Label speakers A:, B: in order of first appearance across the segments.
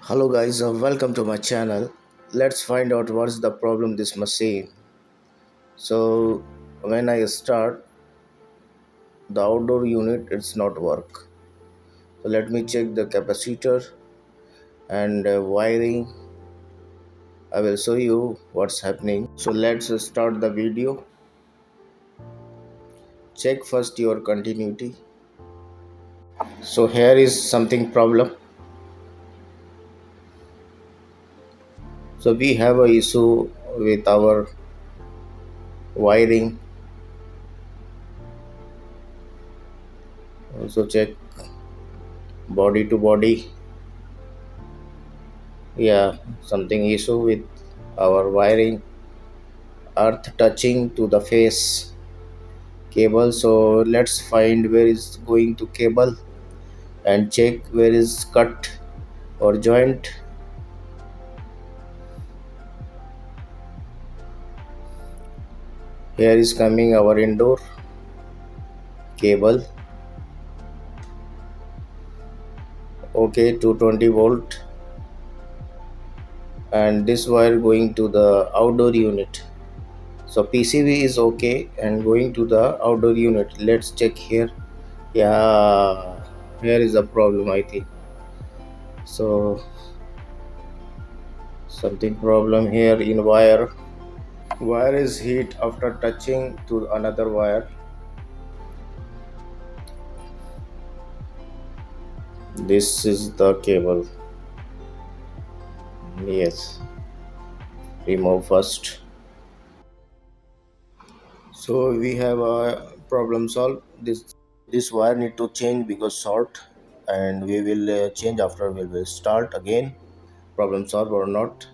A: Hello guys, welcome to my channel. Let's find out what's the problem this machine. So when I start the outdoor unit, it's not work. So let me check the capacitor and wiring. I will show you what's happening. So let's start the video. Check first your continuity. So here is something problem. So we have a issue with our wiring. Also check body to body. Yeah, something issue with our wiring, earth touching to the face cable. So let's find where is going to cable and check where is cut or joint. Here is coming our indoor cable. Okay, 220 volt, and this wire going to the outdoor unit. So PCB is okay and going to the outdoor unit. Let's check here. Yeah, here is a problem, I think. So something problem here in wire. Wire is heat after touching to another wire. This is the cable. Yes, remove first. So we have a problem solved. This wire need to change because short, and we will change after we will start again. Problem solved or not.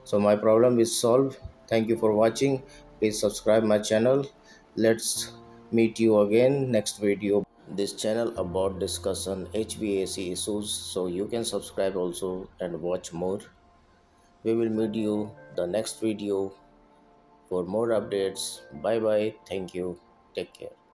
A: So my problem is solved. Thank you for watching. Please subscribe my channel. Let's meet you again next video. This channel about discussion HVAC issues, so you can subscribe also and watch more. We will meet you the next video for more updates. Bye bye. Thank you. Take care.